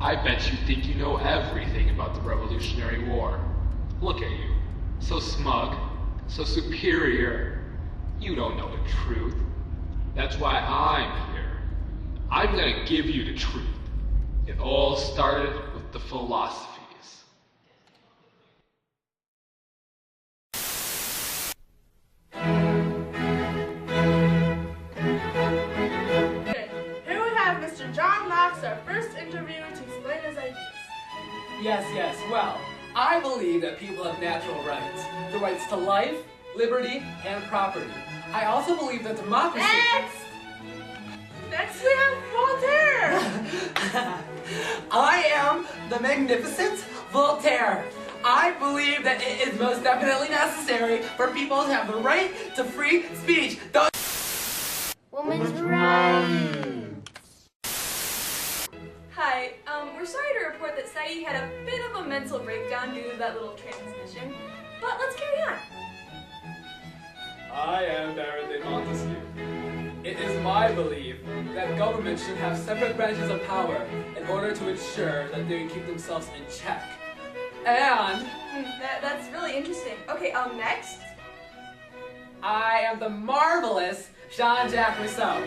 I bet you think you know everything about the Revolutionary War. Look at you. So smug. So superior. You don't know the truth. That's why I'm here. I'm gonna give you the truth. It all started with the philosophies. Here we have Mr. John Knox, our first interviewer, to explain his ideas. Yes. Well, I believe that people have natural rights. The rights to life, liberty, and property. I also believe that democracy... Next we have Voltaire! I am the magnificent Voltaire. I believe that it is most definitely necessary for people to have the right to free speech. Women's rights. Hi, we're sorry to report that Saeed had a bit of a mental breakdown due to that little transmission, but let's carry on. I am Baron de Montesquieu. It is my belief that government should have separate branches of power in order to ensure that they keep themselves in check. And That's really interesting. Okay, next. I am the marvelous Jean-Jacques Rousseau.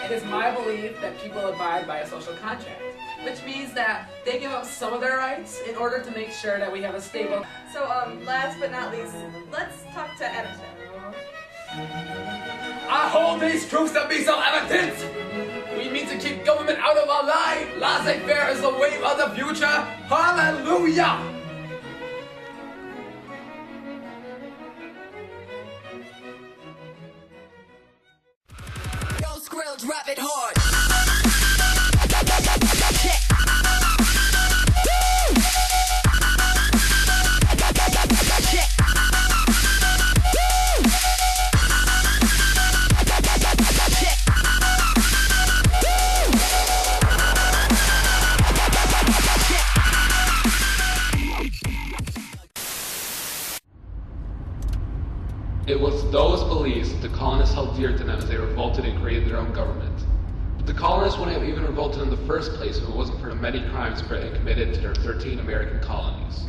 It is my belief that people abide by a social contract, which means that they give up some of their rights in order to make sure that we have a stable... So, last but not least, let's talk to Emerson. I hold these truths to be self-evident! We mean to keep government out of our life! Laissez-faire is the wave of the future! Hallelujah! Yo, Skrill, drop it hard! It was those beliefs that the colonists held dear to them as they revolted and created their own government. But the colonists wouldn't have even revolted in the first place if it wasn't for the many crimes Britain committed to their 13 American colonies.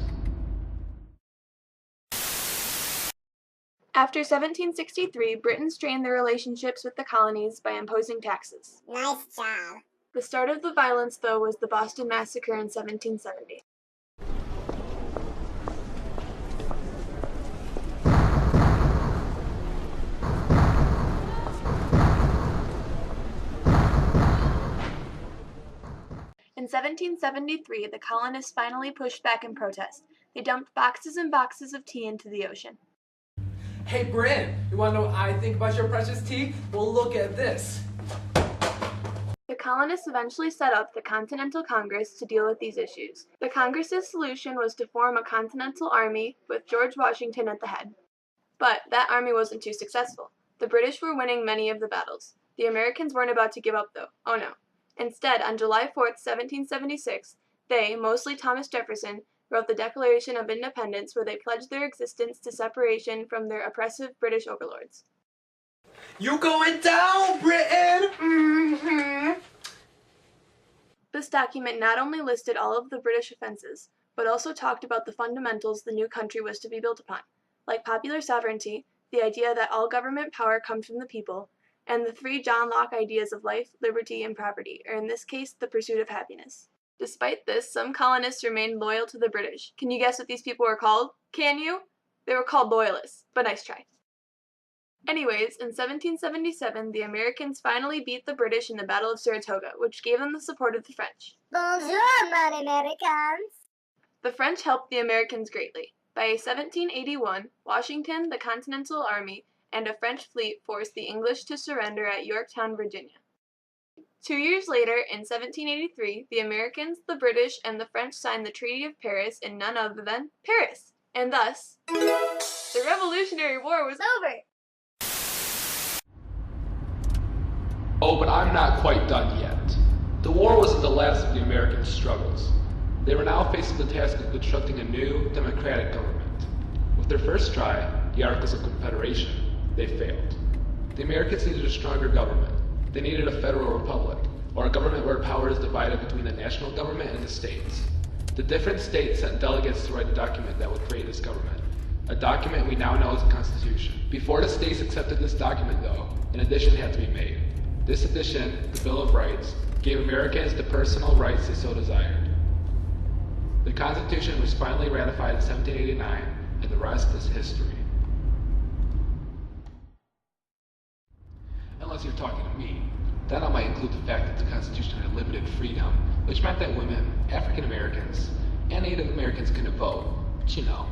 After 1763, Britain strained their relationships with the colonies by imposing taxes. Nice job. The start of the violence, though, was the Boston Massacre in 1770. In 1773, the colonists finally pushed back in protest. They dumped boxes and boxes of tea into the ocean. Hey Bryn, you wanna know what I think about your precious tea? Well, look at this. The colonists eventually set up the Continental Congress to deal with these issues. The Congress's solution was to form a Continental Army with George Washington at the head. But that army wasn't too successful. The British were winning many of the battles. The Americans weren't about to give up, though. Oh no. Instead, on July 4th, 1776, they, mostly Thomas Jefferson, wrote the Declaration of Independence, where they pledged their existence to separation from their oppressive British overlords. You going down, Britain? Mm-hmm. This document not only listed all of the British offenses, but also talked about the fundamentals the new country was to be built upon, like popular sovereignty, the idea that all government power comes from the people, and the three John Locke ideas of life, liberty, and property, or in this case, the pursuit of happiness. Despite this, some colonists remained loyal to the British. Can you guess what these people were called? Can you? They were called Loyalists, but nice try. Anyways, in 1777, the Americans finally beat the British in the Battle of Saratoga, which gave them the support of the French. Bonjour, mon Americans. The French helped the Americans greatly. By 1781, Washington, the Continental Army, and a French fleet forced the English to surrender at Yorktown, Virginia. 2 years later, in 1783, the Americans, the British, and the French signed the Treaty of Paris in none other than Paris. And thus, the Revolutionary War was over. Oh, but I'm not quite done yet. The war wasn't the last of the American struggles. They were now facing the task of constructing a new, democratic government. With their first try, the Articles of Confederation, they failed. The Americans needed a stronger government. They needed a federal republic, or our government where power is divided between the national government and the states. The different states sent delegates to write a document that would create this government, a document we now know as the Constitution. Before the states accepted this document, though, an addition had to be made. This addition, the Bill of Rights, gave Americans the personal rights they so desired. The Constitution was finally ratified in 1789, and the rest is history. Unless you're talking to me, then I might include the fact that the Constitution had limited freedom, which meant that women, African Americans, and Native Americans couldn't vote, but you know,